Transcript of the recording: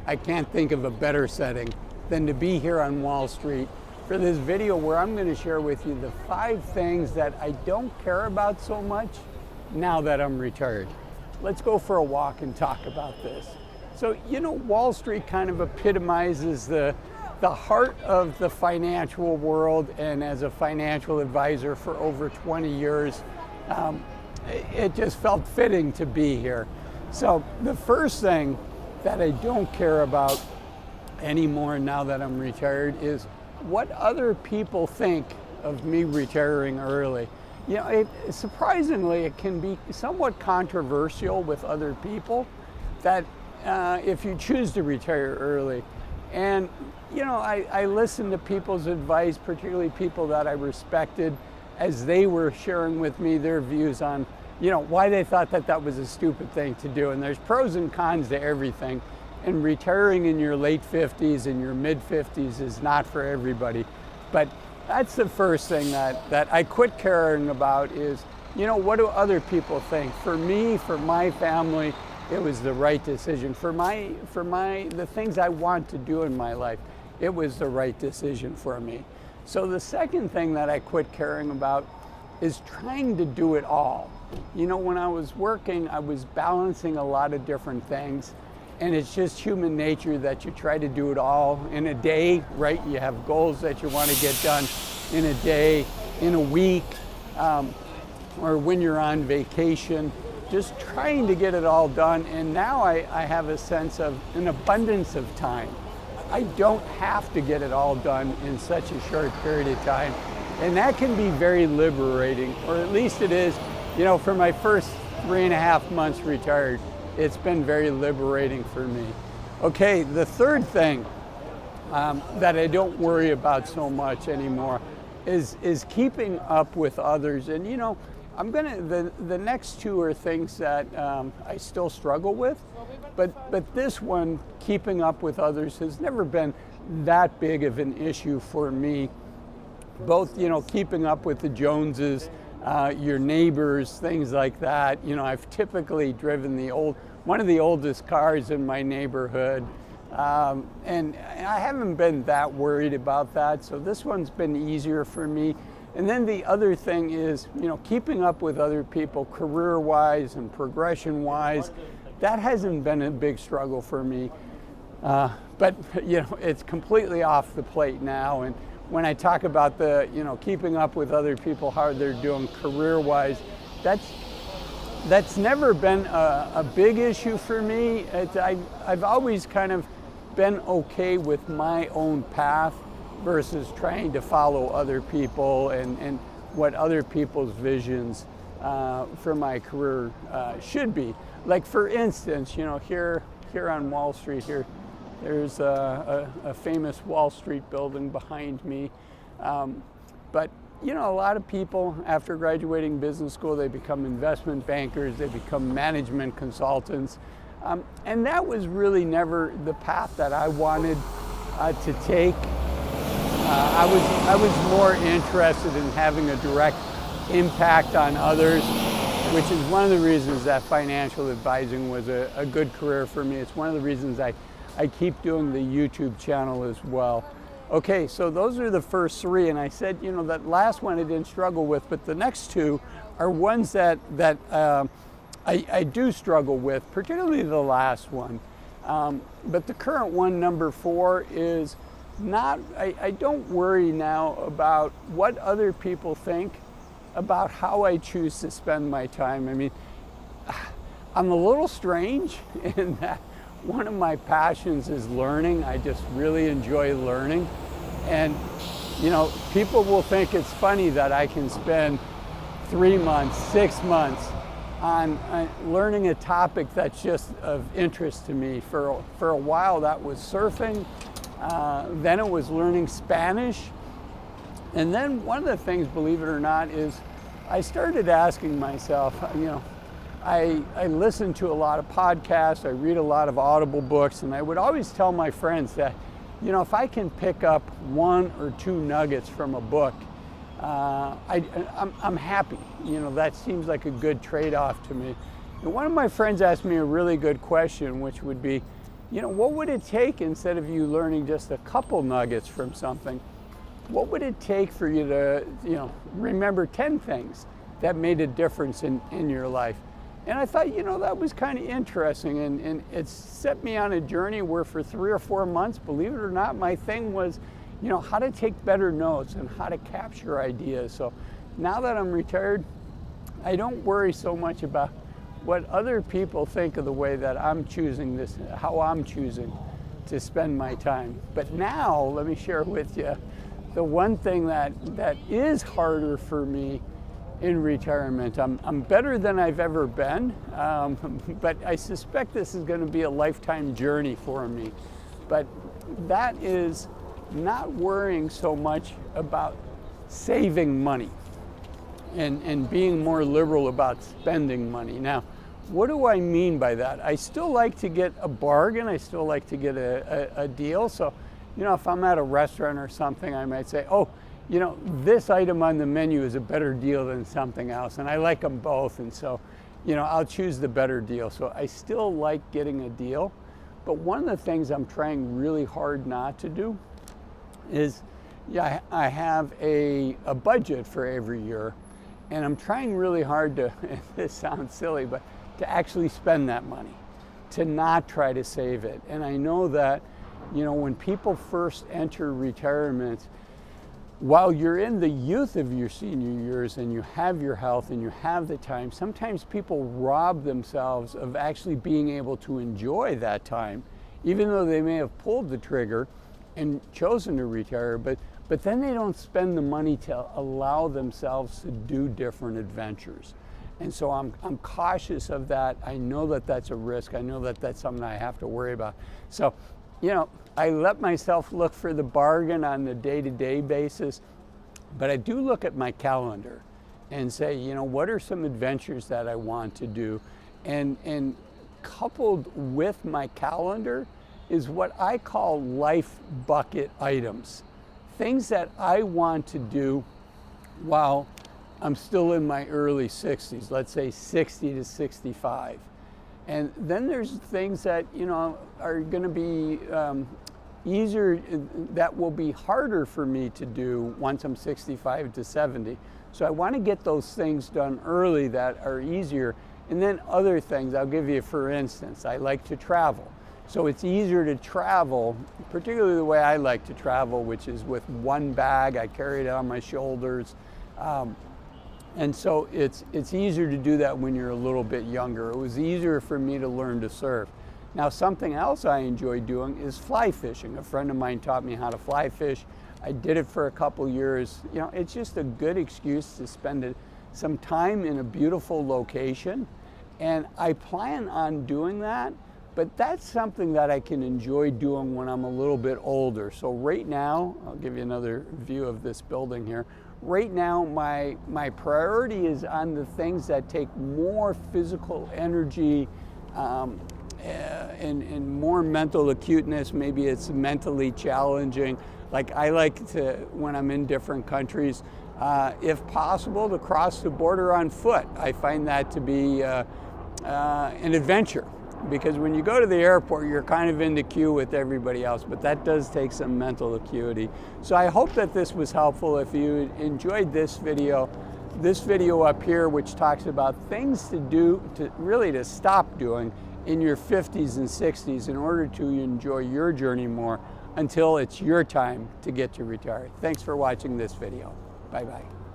I can't think of a better setting than to be here on Wall Street for this video where I'm going to share with you the 5 things that I don't care about so much now that I'm retired. Let's go for a walk and talk about this. So, Wall Street kind of epitomizes the heart of the financial world, and as a financial advisor for over 20 years, it just felt fitting to be here. So the first thing that I don't care about anymore now that I'm retired is what other people think of me retiring early. Surprisingly, it can be somewhat controversial with other people that if you choose to retire early. And, I listened to people's advice, particularly people that I respected, as they were sharing with me their views on, why they thought that was a stupid thing to do. And there's pros and cons to everything. And retiring in your late 50s and your mid 50s is not for everybody. But that's the first thing that I quit caring about is, what do other people think? For me, for my family, it was the right decision. For the things I want to do in my life, it was the right decision for me. So the second thing that I quit caring about is trying to do it all. When I was working, I was balancing a lot of different things, and it's just human nature that you try to do it all in a day, right? You have goals that you want to get done in a day, in a week, or when you're on vacation, just trying to get it all done. And now I have a sense of an abundance of time. I don't have to get it all done in such a short period of time. And that can be very liberating, or at least it is. For my first 3.5 months retired, it's been very liberating for me. Okay, the third thing that I don't worry about so much anymore is keeping up with others. And the next 2 are things that I still struggle with, but this one, keeping up with others, has never been that big of an issue for me. Both, keeping up with the Joneses, your neighbors, things like that. I've typically driven one of the oldest cars in my neighborhood, and I haven't been that worried about that. So this one's been easier for me. And then the other thing is, keeping up with other people career-wise and progression-wise. That hasn't been a big struggle for me. But it's completely off the plate now. And when I talk about keeping up with other people, how they're doing career-wise, that's never been a big issue for me. I've always kind of been okay with my own path versus trying to follow other people and what other people's visions for my career should be. Like, for instance, here on Wall Street here, there's a famous Wall Street building behind me. But, a lot of people, after graduating business school, they become investment bankers, they become management consultants. And that was really never the path that I wanted to take. I was more interested in having a direct impact on others, which is one of the reasons that financial advising was a good career for me. It's one of the reasons I keep doing the YouTube channel as well. Okay, so those are the first 3, and I said, that last one I didn't struggle with, but the next 2 are ones that I do struggle with, particularly the last one. But the current one, number 4, is not, I don't worry now about what other people think about how I choose to spend my time. I mean, I'm a little strange in that one of my passions is learning. I just really enjoy learning. And, people will think it's funny that I can spend 3 months, 6 months on learning a topic that's just of interest to me. For a while that was surfing, then it was learning Spanish. And then one of the things, believe it or not, is I started asking myself, I listen to a lot of podcasts, I read a lot of Audible books, and I would always tell my friends that, if I can pick up 1 or 2 nuggets from a book, I'm happy. That seems like a good trade-off to me. And one of my friends asked me a really good question, which would be, what would it take, instead of you learning just a couple nuggets from something, what would it take for you to, remember 10 things that made a difference in your life? And I thought, that was kind of interesting, and it set me on a journey where for 3 or 4 months, believe it or not, my thing was, how to take better notes and how to capture ideas. So now that I'm retired, I don't worry so much about what other people think of the way that I'm choosing this, how I'm choosing to spend my time. But now, let me share with you the one thing that is harder for me in retirement. I'm better than I've ever been, but I suspect this is going to be a lifetime journey for me. But that is not worrying so much about saving money and being more liberal about spending money. Now, what do I mean by that? I still like to get a bargain. I still like to get a deal. So, if I'm at a restaurant or something, I might say, oh, this item on the menu is a better deal than something else, and I like them both, and so, I'll choose the better deal. So I still like getting a deal, but one of the things I'm trying really hard not to do is, I have a budget for every year, and I'm trying really hard to, and this sounds silly, but to actually spend that money, to not try to save it. And I know that, when people first enter retirement, while you're in the youth of your senior years and you have your health and you have the time, sometimes people rob themselves of actually being able to enjoy that time, even though they may have pulled the trigger and chosen to retire, but then they don't spend the money to allow themselves to do different adventures. And so I'm cautious of that. I know that that's a risk. I know that that's something I have to worry about. So, I let myself look for the bargain on the day-to-day basis, but I do look at my calendar and say, what are some adventures that I want to do? And coupled with my calendar is what I call life bucket items. Things that I want to do while I'm still in my early 60s, let's say 60 to 65. And then there's things that, are going to be easier, that will be harder for me to do once I'm 65 to 70. So I want to get those things done early that are easier. And then other things, I'll give you, for instance, I like to travel. So it's easier to travel, particularly the way I like to travel, which is with one bag. I carry it on my shoulders. And so it's easier to do that when you're a little bit younger. It was easier for me to learn to surf. Now, something else I enjoy doing is fly fishing. A friend of mine taught me how to fly fish. I did it for a couple years. It's just a good excuse to spend some time in a beautiful location. And I plan on doing that, but that's something that I can enjoy doing when I'm a little bit older. So right now, I'll give you another view of this building here. Right now, my priority is on the things that take more physical energy and more mental acuteness. Maybe it's mentally challenging. Like, I like to, when I'm in different countries, if possible, to cross the border on foot. I find that to be an adventure. Because when you go to the airport, you're kind of in the queue with everybody else, but that does take some mental acuity. So I hope that this was helpful. If you enjoyed this video up here, which talks about things to do, to stop doing in your 50s and 60s in order to enjoy your journey more until it's your time to get to retire. Thanks for watching this video. Bye-bye.